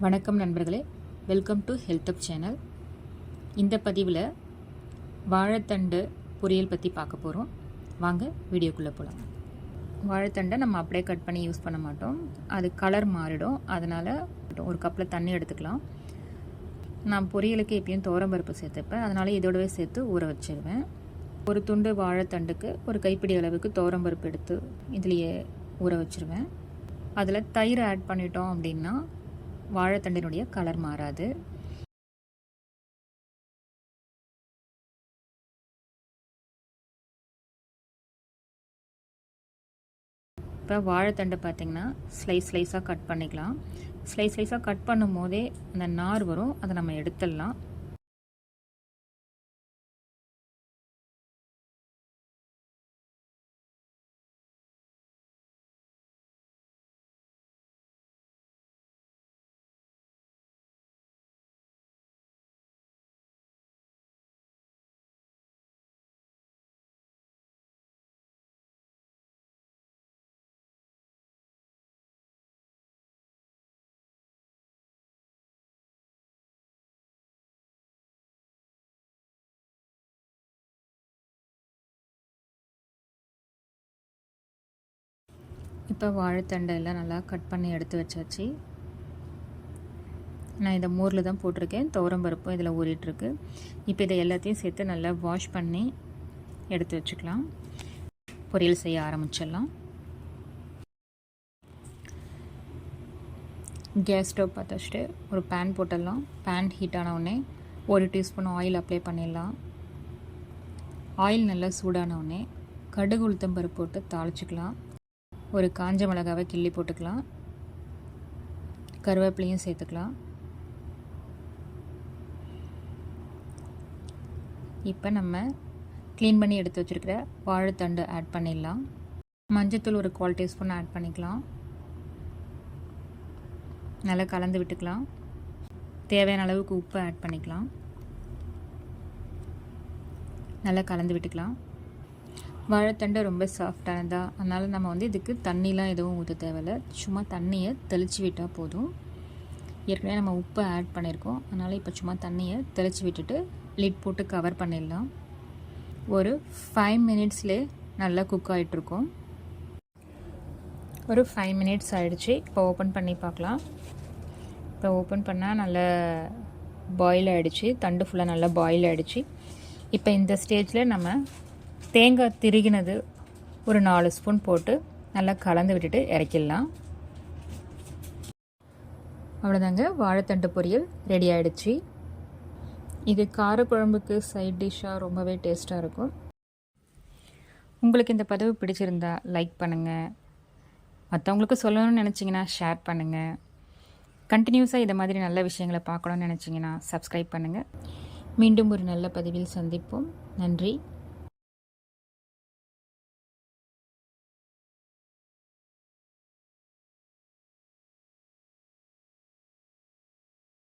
வணக்கம் நண்பர்களே, welcome to ஹெல்த்அப் channel. இந்த பதிவில் வாழைத்தண்டு பொரியல் பற்றி பார்க்க போகிறோம். வாங்க வீடியோக்குள்ளே போகலாம். வாழைத்தண்டை நம்ம அப்படியே கட் பண்ணி யூஸ் பண்ண மாட்டோம், அது கலர் மாறிடும். அதனால் ஒரு கப்பில் தண்ணி எடுத்துக்கலாம். நான் பொரியலுக்கு எப்பயும் துவரம்பருப்பு சேர்த்துப்பேன், அதனால் இதோடவே சேர்த்து ஊற வச்சிருவேன். ஒரு துண்டு வாழைத்தண்டுக்கு ஒரு கைப்பிடி அளவுக்கு துவரம்பருப்பு எடுத்து இதுலேயே ஊற வச்சுருவேன். அதில் தயிர் ஆட் பண்ணிட்டோம் அப்படின்னா வாழைத்தண்டினுடைய கலர் மாறாது. இப்போ வாழைத்தண்டை பார்த்திங்கன்னா ஸ்லைஸாக கட் பண்ணிக்கலாம். ஸ்லைஸாக கட் பண்ணும் போதே அந்த நார் வரும், அதை நம்ம எடுத்துடலாம். இப்போ வாழைத்தண்டை எல்லாம் நல்லா கட் பண்ணி எடுத்து வச்சாச்சு. நான் இதை மோரில் தான் போட்டிருக்கேன், துவரம்பருப்பும் இதில் ஊறிட்டுருக்கு. இப்போ இதை எல்லாத்தையும் சேர்த்து நல்லா வாஷ் பண்ணி எடுத்து வச்சுக்கலாம். பொரியல் செய்ய ஆரம்பிச்சிடலாம். கேஸ் ஸ்டவ் பற்ற வச்சுட்டு ஒரு பேன் போட்டுடலாம். பேன் ஹீட் ஆன உடனே 1 டீஸ்பூன் ஆயில் அப்ளை பண்ணிடலாம். ஆயில் நல்லா சூடான உடனே கடுகு உளுத்தம்பருப்பு போட்டு தாளிச்சிக்கலாம். ஒரு காஞ்ச மிளகாவை கிள்ளி போட்டுக்கலாம். கருவேப்பிலையும் சேர்த்துக்கலாம். இப்போ நம்ம க்ளீன் பண்ணி எடுத்து வச்சுருக்கிற வாழைத்தண்டு ஆட் பண்ணிடலாம். மஞ்சத்தூள் ஒரு 1/4 டீஸ்பூன் ஆட் பண்ணிக்கலாம். நல்லா கலந்து விட்டுக்கலாம். தேவையான அளவுக்கு உப்பு ஆட் பண்ணிக்கலாம். நல்லா கலந்து விட்டுக்கலாம். வாழைத்தண்டை ரொம்ப சாஃப்டானதாக, அதனால் நம்ம இதுக்கு தண்ணிலாம் எதுவும் ஊற்ற தேவையில்லை. சும்மா தண்ணியை தெளித்து விட்டால் போதும். ஏற்கனவே நம்ம உப்பு ஆட் பண்ணியிருக்கோம், அதனால் இப்போ சும்மா தண்ணியை தெளித்து விட்டுட்டு லிட் போட்டு கவர் பண்ணிடலாம். ஒரு 5 மினிட்ஸ்லேயே நல்லா குக் ஆகிட்ருக்கோம். ஒரு 5 மினிட்ஸ் ஆகிடுச்சு. இப்போ ஓப்பன் பண்ணி பார்க்கலாம். இப்போ ஓப்பன் பண்ணால் நல்லா பாயில் ஆகிடுச்சு. தண்டு ஃபுல்லாக நல்லா பாயில் ஆகிடுச்சு. இப்போ இந்த ஸ்டேஜில் நம்ம தேங்காய் திருகினது ஒரு 4 ஸ்பூன் போட்டு நல்லா கலந்து விட்டுட்டு இறக்கிடலாம். அவ்வளோதாங்க, வாழைத்தண்டு பொரியல் ரெடி ஆகிடுச்சு. இது காரக்குழம்புக்கு சைட் டிஷ்ஷாக ரொம்பவே டேஸ்ட்டாக இருக்கும். உங்களுக்கு இந்த பதிவு பிடிச்சிருந்தா லைக் பண்ணுங்கள். மற்றவங்களுக்கு சொல்லணும்னு நினச்சிங்கன்னா ஷேர் பண்ணுங்கள். கண்டினியூஸாக இதை மாதிரி நல்ல விஷயங்களை பார்க்கணுன்னு நினச்சிங்கன்னா சப்ஸ்கிரைப் பண்ணுங்கள். மீண்டும் ஒரு நல்ல பதிவில் சந்திப்போம். நன்றி.